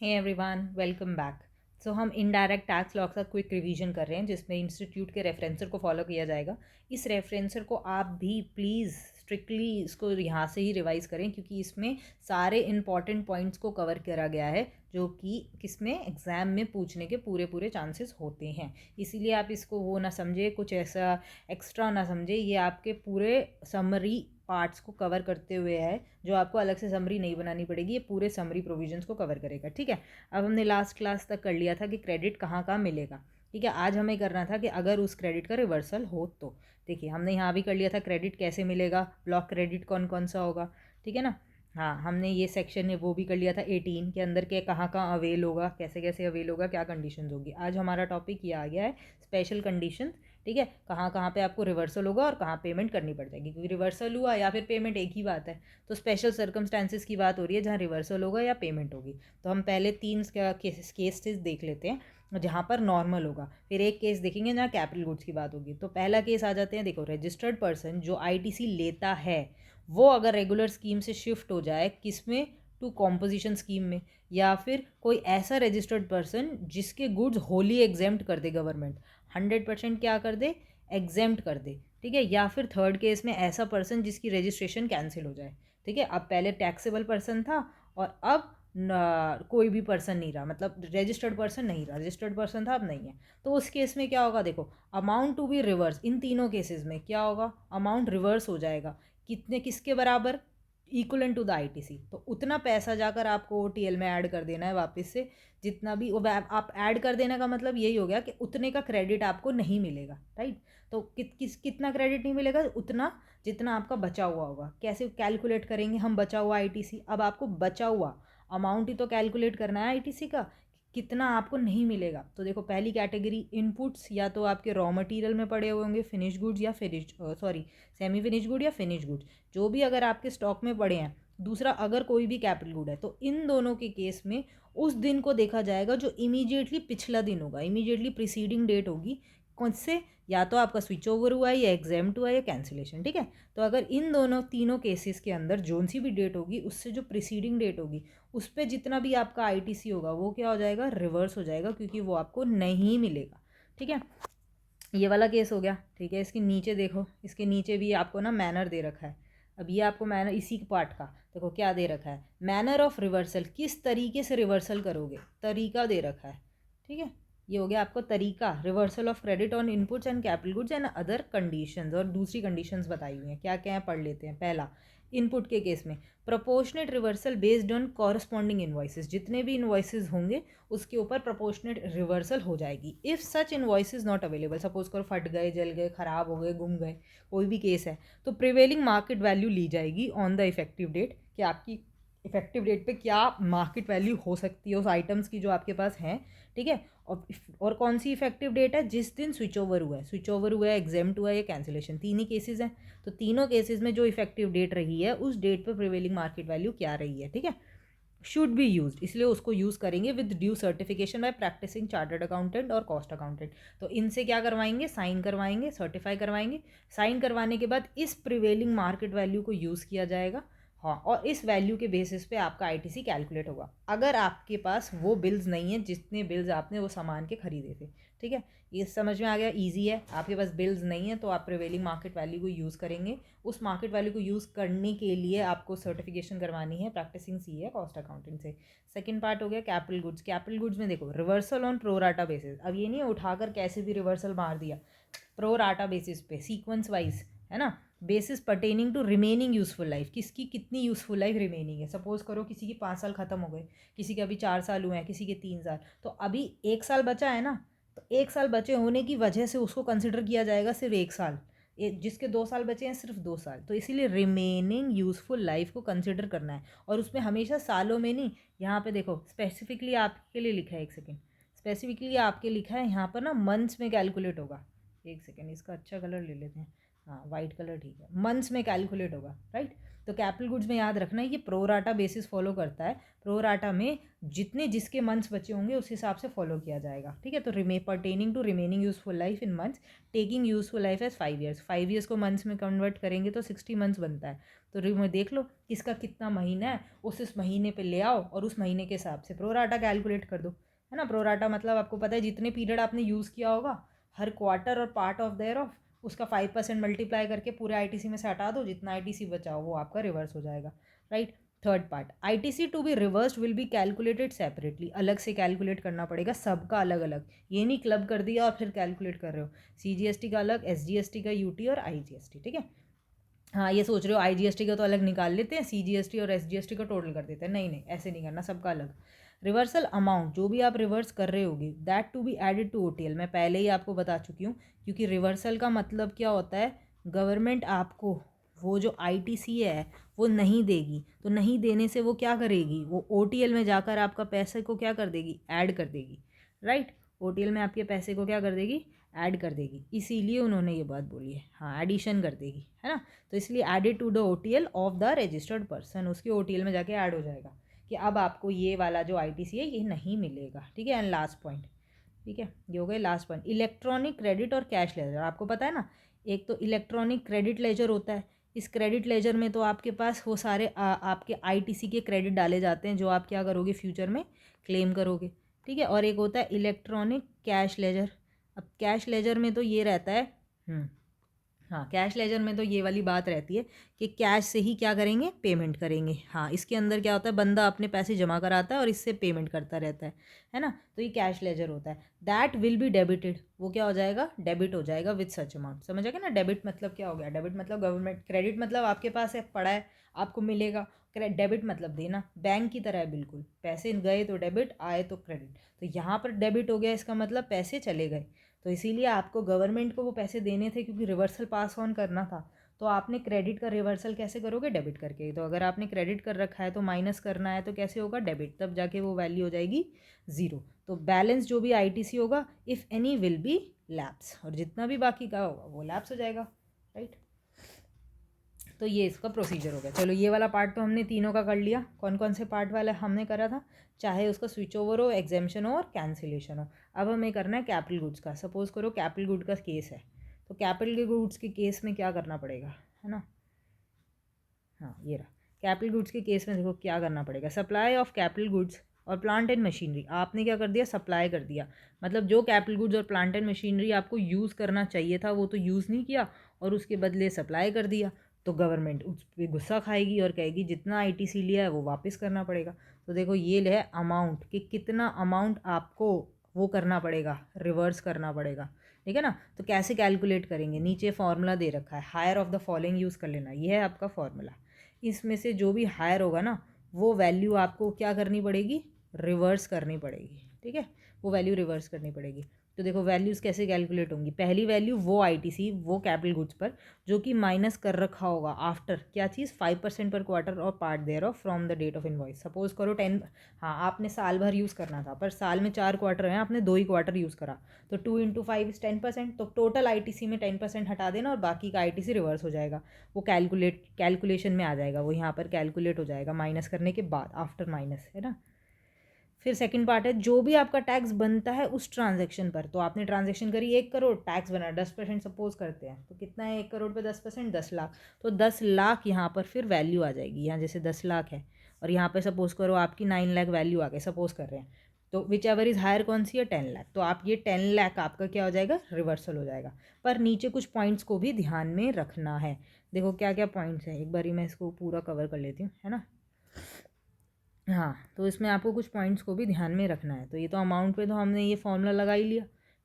हे everyone, welcome back. So हम indirect tax law का quick revision कर रहे हैं जिसमें इंस्टीट्यूट के रेफरेंसर को फॉलो किया जाएगा। इस रेफरेंसर को आप भी प्लीज़ स्ट्रिक्टली इसको यहाँ से ही रिवाइज़ करें क्योंकि इसमें सारे इंपॉर्टेंट पॉइंट्स को कवर करा गया है जो कि किसमें एग्ज़ाम में पूछने के पूरे पूरे चांसेस होते हैं। इसीलिए आप इसको वो ना समझे, कुछ ऐसा एक्स्ट्रा ना समझे। ये आपके पूरे समरी पार्ट्स को कवर करते हुए है, जो आपको अलग से समरी नहीं बनानी पड़ेगी। ये पूरे समरी प्रोविजंस को कवर करेगा। ठीक है, अब हमने लास्ट क्लास तक कर लिया था कि क्रेडिट कहाँ कहाँ मिलेगा। ठीक है, आज हमें करना था कि अगर उस क्रेडिट का रिवर्सल हो तो। देखिए, हमने यहाँ भी कर लिया था क्रेडिट कैसे मिलेगा, ब्लॉक क्रेडिट कौन कौन सा होगा। ठीक है ना। हाँ, हमने ये सेक्शन में वो भी कर लिया था 18 के अंदर के कहाँ कहाँ अवेल होगा, कैसे कैसे अवेल होगा, क्या कंडीशन होगी। आज हमारा टॉपिक ये आ गया है स्पेशल कंडीशन। ठीक है, कहाँ कहाँ पे आपको रिवर्सल होगा और कहाँ पेमेंट करनी पड़ जाएगी, क्योंकि रिवर्सल हुआ या फिर पेमेंट एक ही बात है। तो स्पेशल सर्कमस्टांसिस की बात हो रही है जहाँ रिवर्सल होगा या पेमेंट होगी। तो हम पहले 3 केसेस देख लेते हैं जहाँ पर नॉर्मल होगा, फिर एक केस देखेंगे जहाँ कैपिटल गुड्स की बात होगी। तो पहला केस आ जाते हैं। देखो, रजिस्टर्ड पर्सन जो आईटीसी लेता है वो अगर रेगुलर स्कीम से शिफ्ट हो जाए किस में, टू कॉम्पोजिशन स्कीम में, या फिर कोई ऐसा रजिस्टर्ड पर्सन जिसके गुड्स होली एग्जेम्प्ट कर दे गवर्नमेंट, 100% क्या कर दे, एग्जेम्प्ट कर दे। ठीक है, या फिर थर्ड केस में ऐसा पर्सन जिसकी रजिस्ट्रेशन कैंसिल हो जाए। ठीक है, अब पहले टैक्सेबल पर्सन था और अब कोई भी पर्सन नहीं रहा, मतलब रजिस्टर्ड पर्सन नहीं रहा, रजिस्टर्ड पर्सन था अब नहीं है। तो उस केस में क्या होगा, देखो, अमाउंट टू बी रिवर्स। इन तीनों केसेस में क्या होगा, अमाउंट रिवर्स हो जाएगा। कितने, किसके बराबर, इक्वलेंट टू द आईटीसी। तो उतना पैसा जाकर आपको ओटीएल में ऐड कर देना है वापस से। जितना भी वो आप ऐड कर देने का मतलब यही हो गया कि उतने का क्रेडिट आपको नहीं मिलेगा। राइट। तो कितना क्रेडिट नहीं मिलेगा, उतना जितना आपका बचा हुआ होगा। कैसे कैलकुलेट करेंगे हम बचा हुआ आईटीसी। अब आपको बचा हुआ अमाउंट ही तो कैलकुलेट करना है आईटीसी का, कितना आपको नहीं मिलेगा। तो देखो, पहली कैटेगरी इनपुट्स, या तो आपके रॉ मटेरियल में पड़े हुए होंगे, फिनिश गुड्स या फिनिश सेमी फिनिश गुड या फिनिश गुड्स, जो भी अगर आपके स्टॉक में पड़े हैं। दूसरा, अगर कोई भी कैपिटल गुड है, तो इन दोनों के केस में उस दिन को देखा जाएगा जो इमीडिएटली पिछला दिन होगा, इमीडिएटली प्रीसीडिंग डेट होगी। कौन से, या तो आपका स्विच ओवर हुआ है, या एग्जाम्प्ट हुआ है, या कैंसिलेशन। ठीक है, तो अगर इन दोनों तीनों केसेस के अंदर जोन सी भी डेट होगी, उससे जो प्रीसीडिंग डेट होगी उस पर जितना भी आपका आईटीसी होगा वो क्या हो जाएगा, रिवर्स हो जाएगा, क्योंकि वो आपको नहीं मिलेगा। ठीक है, ये वाला केस हो गया। ठीक है, इसके नीचे देखो, इसके नीचे भी आपको ना मैनर दे रखा है। अब ये आपको मैनर, इसी पार्ट का देखो क्या दे रखा है, मैनर ऑफ रिवर्सल, किस तरीके से रिवर्सल करोगे, तरीका दे रखा है। ठीक है, ये हो गया आपको तरीका, reversal of credit on inputs and capital goods and other conditions. और दूसरी कंडीशंस बताई हुई हैं, क्या क्या है पढ़ लेते हैं। पहला, इनपुट के केस में proportionate reversal based on corresponding invoices, जितने भी इन्वॉइसेस होंगे उसके ऊपर प्रोपोर्शनेट रिवर्सल हो जाएगी। If such invoices not available, suppose करो फट गए, जल गए, ख़राब हो गए, गुम गए, कोई भी केस है, तो प्रिवेलिंग मार्केट वैल्यू ली जाएगी ऑन द इफेक्टिव डेट, कि आपकी इफेक्टिव डेट पे क्या मार्केट वैल्यू हो सकती है उस आइटम्स की जो आपके पास हैं। ठीक है, और कौन सी इफेक्टिव डेट है, जिस दिन स्विच ओवर हुआ है, स्विच ओवर हुआ है, एग्जाम्प्ट हुआ है, या कैंसिलेशन, तीन ही केसेस हैं। तो तीनों केसेस में जो इफेक्टिव डेट रही है उस डेट पर प्रिवेलिंग मार्केट वैल्यू क्या रही है। ठीक है, शुड बी यूज, इसलिए उसको यूज़ करेंगे with due certification by practising chartered accountant और कॉस्ट अकाउंटेंट। तो इनसे क्या करवाएंगे, साइन करवाएंगे, सर्टिफाई करवाएंगे। साइन करवाने के बाद इस प्रिवेलिंग मार्केट वैल्यू को यूज़ किया जाएगा। हाँ, और इस वैल्यू के बेसिस पे आपका आईटीसी कैलकुलेट होगा, अगर आपके पास वो बिल्स नहीं है जितने बिल्स आपने वो सामान के खरीदे थे। ठीक है, ये समझ में आ गया, इजी है। आपके पास बिल्स नहीं है तो आप प्रिवेलिंग मार्केट वैल्यू को यूज़ करेंगे। उस मार्केट वैल्यू को यूज़ करने के लिए आपको सर्टिफिकेशन करवानी है प्रैक्टिसिंग सीए कॉस्ट अकाउंटिंग से। सेकंड पार्ट हो गया कैपिटल गुड्स। कैपिटल गुड्स में देखो, रिवर्सल ऑन प्रोराटा बेसिस। अब ये नहीं उठाकर कैसे भी रिवर्सल मार दिया, प्रोराटा बेसिस पे, सीक्वेंस वाइज, है ना। Basis pertaining to remaining useful life, किसकी कितनी यूजफुल लाइफ रिमेनिंग है। सपोज करो किसी की 5 साल खत्म हो गए, किसी के अभी 4 साल हुए हैं, किसी के 3 साल, तो अभी 1 साल बचा है ना। तो 1 साल बचे होने की वजह से उसको कंसिडर किया जाएगा सिर्फ 1 साल, जिसके 2 साल बचे हैं सिर्फ 2 साल। तो इसीलिए रिमेनिंग यूजफुल लाइफ को कंसिडर करना है, और उसमें हमेशा सालों में नहीं। यहाँ पे देखो स्पेसिफिकली आपके लिए लिखा है, एक सेकेंड, स्पेसिफिकली आपके लिखा है यहाँ पर ना, मंथ्स में कैलकुलेट होगा। एक सेकेंड, इसका अच्छा कलर ले लेते हैं। हाँ, वाइट कलर ठीक है, मंथ्स में कैलकुलेट होगा। राइट, तो कैपिटल गुड्स में याद रखना ये प्रोराटा बेसिस फॉलो करता है। प्रोराटा में जितने जिसके मंथ्स बचे होंगे उस हिसाब से फॉलो किया जाएगा, ठीक है। तो pertaining to remaining useful life in months, taking useful life as 5 years, 5 years को मंथ्स में कन्वर्ट करेंगे तो 60 मंथ्स बनता है। तो देख लो किसका कितना महीना है, उस महीने पे ले आओ और उस महीने के हिसाब से प्रोराटा कैलकुलेट कर दो, है ना। प्रोराटा मतलब आपको पता है जितने पीरियड आपने यूज़ किया होगा हर क्वार्टर और पार्ट ऑफ देयर ऑफ उसका 5% मल्टीप्लाई करके पूरे आईटीसी में से हटा दो, जितना आईटीसी बचाओ वो आपका रिवर्स हो जाएगा, right. Third part, ITC to be reversed will be calculated separately, अलग से कैलकुलेट करना पड़ेगा सबका अलग अलग, ये नहीं क्लब कर दिया और फिर कैलकुलेट कर रहे हो। सीजीएसटी का अलग, एसजीएसटी का यूटी और आईजीएसटी, ठीक है। हाँ ये सोच रहे हो आईजीएसटी का तो अलग निकाल लेते हैं, सीजीएसटी और एसजीएसटी का टोटल कर देते हैं, नहीं नहीं ऐसे नहीं करना, सबका अलग। रिवर्सल अमाउंट जो भी आप रिवर्स कर रहे होगे that to be added to OTL, मैं पहले ही आपको बता चुकी हूँ, क्योंकि रिवर्सल का मतलब क्या होता है, गवर्नमेंट आपको वो जो आईटीसी है वो नहीं देगी, तो नहीं देने से वो क्या करेगी, वो ओटीएल में जाकर आपका पैसे को क्या कर देगी, ऐड कर देगी, राइट। ओटीएल में आपके पैसे को क्या कर देगी, ऐड कर देगी, इसीलिए उन्होंने ये बात बोली है, हाँ एडिशन कर देगी, है ना। तो इसलिए added to the OTL of the registered person, उसके ओटीएल में जाके ऐड हो जाएगा कि अब आपको ये वाला जो आईटीसी है ये नहीं मिलेगा, ठीक है। एंड लास्ट पॉइंट, ठीक है, ये हो गए लास्ट पॉइंट, इलेक्ट्रॉनिक क्रेडिट और कैश लेजर। आपको पता है ना, एक तो इलेक्ट्रॉनिक क्रेडिट लेजर होता है, इस क्रेडिट लेजर में तो आपके पास वो सारे आपके आईटीसी के क्रेडिट डाले जाते हैं जो आप क्या करोगे फ्यूचर में क्लेम करोगे, ठीक है। और एक होता है इलेक्ट्रॉनिक कैश लेजर। अब कैश लेजर में तो ये रहता है, हाँ कैश लेजर में तो ये वाली बात रहती है कि कैश से ही क्या करेंगे, पेमेंट करेंगे। हाँ इसके अंदर क्या होता है, बंदा अपने पैसे जमा कराता है और इससे पेमेंट करता रहता है ना। तो ये कैश लेजर होता है, दैट विल बी डेबिटेड, वो क्या हो जाएगा, डेबिट हो जाएगा विद सच अमाउंट, समझ आएगा ना। डेबिट मतलब क्या हो गया, डेबिट मतलब गवर्नमेंट, क्रेडिट मतलब आपके पास है पड़ा है आपको मिलेगा, डेबिट मतलब देना, बैंक की तरह है बिल्कुल, पैसे गए तो डेबिट, आए तो क्रेडिट। तो यहाँ पर डेबिट हो गया, इसका मतलब पैसे चले गए, तो इसीलिए आपको गवर्नमेंट को वो पैसे देने थे क्योंकि रिवर्सल पास ऑन करना था। तो आपने क्रेडिट का रिवर्सल कैसे करोगे, डेबिट करके। तो अगर आपने क्रेडिट कर रखा है तो माइनस करना है तो कैसे होगा, डेबिट, तब जाके वो वैल्यू हो जाएगी ज़ीरो। तो बैलेंस जो भी आईटीसी होगा if any will be lapse, और जितना भी बाकी का होगा वो लैप्स हो जाएगा, राइट। तो ये इसका प्रोसीजर हो गया। चलो ये वाला पार्ट तो हमने तीनों का कर लिया। कौन कौन से पार्ट वाला हमने करा था, चाहे उसका स्विच ओवर हो, एग्जेम्पशन हो और कैंसिलेशन हो। अब हमें करना है कैपिटल गुड्स का। सपोज करो कैपिटल गुड का केस है, तो कैपिटल गुड्स के केस में क्या करना पड़ेगा, है ना। हाँ ये रहा कैपिटल गुड्स के केस में, देखो क्या करना पड़ेगा, सप्लाई ऑफ कैपिटल गुड्स और प्लांट एंड मशीनरी, आपने क्या कर दिया, सप्लाई कर दिया। मतलब जो कैपिटल गुड्स और प्लांट एंड मशीनरी आपको यूज़ करना चाहिए था वो तो यूज़ नहीं किया और उसके बदले सप्लाई कर दिया, तो गवर्नमेंट उस पर गुस्सा खाएगी और कहेगी जितना आईटीसी लिया है वो वापस करना पड़ेगा। तो देखो ये है अमाउंट कि कितना अमाउंट आपको वो करना पड़ेगा, रिवर्स करना पड़ेगा, ठीक है ना। तो कैसे कैलकुलेट करेंगे, नीचे फॉर्मूला दे रखा है, higher of the following use कर लेना, ये है आपका फॉर्मूला। इसमें से जो भी हायर होगा ना वो वैल्यू आपको क्या करनी पड़ेगी, रिवर्स करनी पड़ेगी, ठीक है, वो वैल्यू रिवर्स करनी पड़ेगी। तो देखो वैल्यूज़ कैसे कैलकुलेट होंगी, पहली वैल्यू वो आईटीसी वो कैपिटल गुड्स पर जो कि माइनस कर रखा होगा आफ्टर क्या चीज़, 5% पर क्वार्टर और part thereof from the date of invoice. Suppose करो 10, हाँ आपने साल भर यूज़ करना था पर साल में 4 क्वार्टर हैं, आपने 2 ही क्वार्टर यूज़ करा, तो 2 × 5 इज़ 10%, तो टोटल आईटीसी में 10% हटा देना और बाकी का आईटीसी रिवर्स हो जाएगा, वो कैलकुलेशन में आ जाएगा, वो यहाँ पर कैलकुलेट हो जाएगा माइनस करने के बाद, आफ्टर माइनस, है ना। फिर सेकंड पार्ट है जो भी आपका टैक्स बनता है उस ट्रांजैक्शन पर, तो आपने ट्रांजैक्शन करी 1 करोड़, टैक्स बना 10% सपोज करते हैं, तो कितना है 1 करोड़ पे 10%, 10 लाख, तो 10 लाख यहाँ पर फिर वैल्यू आ जाएगी, यहाँ जैसे 10 लाख है और यहाँ पे सपोज करो आपकी 9 लाख वैल्यू आ गई, सपोज कर रहे हैं, तो विच एवर इज़ हायर कौन सी है, 10 लाख, तो आप ये 10 लाख आपका क्या हो जाएगा, रिवर्सल हो जाएगा। पर नीचे कुछ पॉइंट्स को भी ध्यान में रखना है, देखो क्या क्या पॉइंट्स हैं, एक बारी मैं इसको पूरा कवर कर लेती हूँ, है ना। हाँ तो इसमें आपको कुछ पॉइंट्स को भी ध्यान में रखना है। तो ये तो अमाउंट पे तो हमने ये फॉर्मूला लगा ही लिया,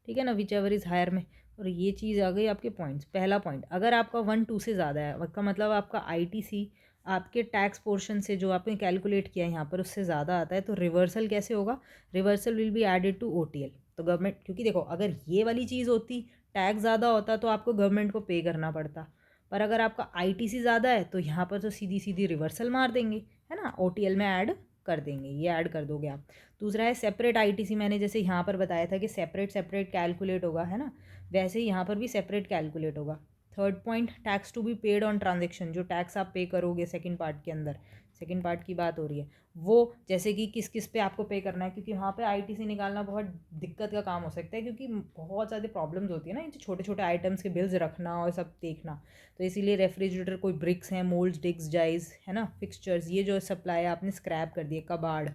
ठीक है ना, विच एवर इज़ हायर में। और ये चीज़ आ गई आपके पॉइंट्स। पहला पॉइंट, अगर आपका 1-2 से ज़्यादा है, उसका मतलब आपका आईटीसी आपके टैक्स पोर्शन से जो आपने कैलकुलेट किया है यहाँ पर उससे ज़्यादा आता है, तो रिवर्सल कैसे होगा, reversal will be added to OTL. तो गवर्नमेंट, क्योंकि देखो अगर ये वाली चीज़ होती, टैक्स ज़्यादा होता तो आपको गवर्नमेंट को पे करना पड़ता, पर अगर आपका आईटीसी ज़्यादा है तो यहाँ पर तो सीधी सीधी रिवर्सल मार देंगे, है ना, ओटीएल में ऐड कर देंगे, ये ऐड कर दोगे आप। दूसरा है सेपरेट आईटीसी, मैंने जैसे यहाँ पर बताया था कि सेपरेट सेपरेट कैलकुलेट होगा, है ना, वैसे ही यहाँ पर भी सेपरेट कैलकुलेट होगा। Third point, tax to be paid on transaction, जो टैक्स आप पे करोगे सेकंड पार्ट के अंदर, सेकंड पार्ट की बात हो रही है वो, जैसे कि किस किस पे आपको पे करना है, क्योंकि वहाँ पे आईटीसी निकालना बहुत दिक्कत का काम हो सकता है, क्योंकि बहुत ज़्यादा प्रॉब्लम्स होती है ना, ये छोटे छोटे आइटम्स के बिल्स रखना और सब देखना। तो इसीलिए रेफ्रिजरेटर, कोई ब्रिक्स हैं, मोल्ड्स, डिग्स, डाइज है ना, फिक्सचर्स, ये जो सप्लाई आपने स्क्रैप कर दिए, कबाड़,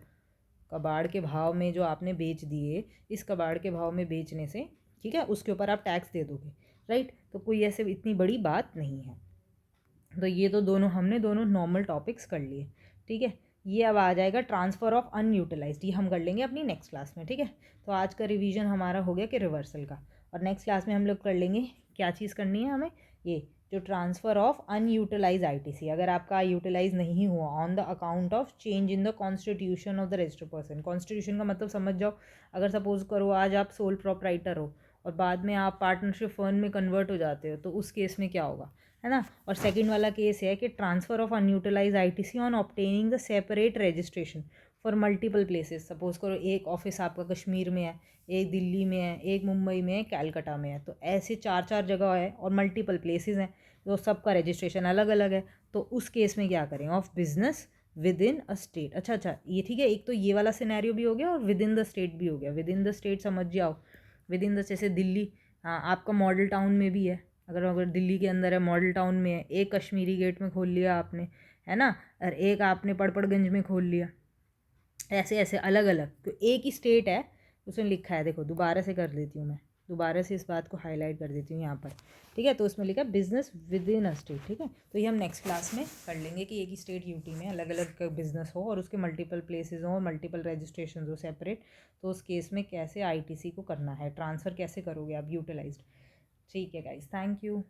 कबाड़ के भाव में जो आपने बेच दिए, इस कबाड़ के भाव में बेचने से, ठीक है, उसके ऊपर आप टैक्स दे दोगे, राइट। तो कोई ऐसे इतनी बड़ी बात नहीं है। तो ये तो दोनों हमने दोनों नॉर्मल टॉपिक्स कर लिए, ठीक है। ये अब आ जाएगा ट्रांसफ़र ऑफ अनयूटिलाइज्ड, ये हम कर लेंगे अपनी नेक्स्ट क्लास में, ठीक है। तो आज का रिवीजन हमारा हो गया कि रिवर्सल का, और नेक्स्ट क्लास में हम लोग कर लेंगे क्या चीज़ करनी है हमें, ये जो ट्रांसफ़र ऑफ अनयूटिलाइज आईटीसी, अगर आपका यूटिलाइज नहीं हुआ on the account of change in the constitution of the registered person. Constitution का मतलब समझ जाओ, अगर सपोज करो आज आप सोल प्रोप्राइटर हो और बाद में आप पार्टनरशिप फर्म में कन्वर्ट हो जाते हो, तो उस केस में क्या होगा, है ना। और सेकंड वाला केस है कि transfer of unutilise ITC on obtaining the separate registration for multiple places. Suppose करो एक ऑफिस आपका कश्मीर में है, एक दिल्ली में है, एक मुंबई में है, कैलकाटा में है, तो ऐसे चार चार जगह है और मल्टीपल प्लेसेस हैं, तो सबका रजिस्ट्रेशन अलग अलग है। तो उस केस में क्या करें, of business with in a state. अच्छा, ये ठीक है, एक तो ये वाला सिनेरियो भी हो गया और विद इन द स्टेट भी हो गया। विद इन द स्टेट समझ जाओ, विद इन द, जैसे दिल्ली, हाँ आपका मॉडल टाउन में भी है, अगर अगर दिल्ली के अंदर है, मॉडल टाउन में है, एक कश्मीरी गेट में खोल लिया आपने, है ना, और एक आपने पड़पड़गंज में खोल लिया, ऐसे ऐसे अलग अलग, तो एक ही स्टेट है, उसमें लिखा है, देखो दोबारा से कर देती हूँ मैं, दोबारा से इस बात को हाईलाइट कर देती हूँ यहाँ पर, ठीक है। तो उसमें लिखा है business with in a state, ठीक है। तो ये हम नेक्स्ट क्लास में कर लेंगे कि एक ही स्टेट यूटी में अलग अलग बिजनेस हो और उसके मल्टीपल प्लेसेस हों और मल्टीपल रजिस्ट्रेशन हो सेपरेट, तो उस केस में कैसे आईटीसी को करना है, ट्रांसफ़र कैसे करोगे आप यूटिलाइज्ड। ठीक है गाइज, थैंक यू।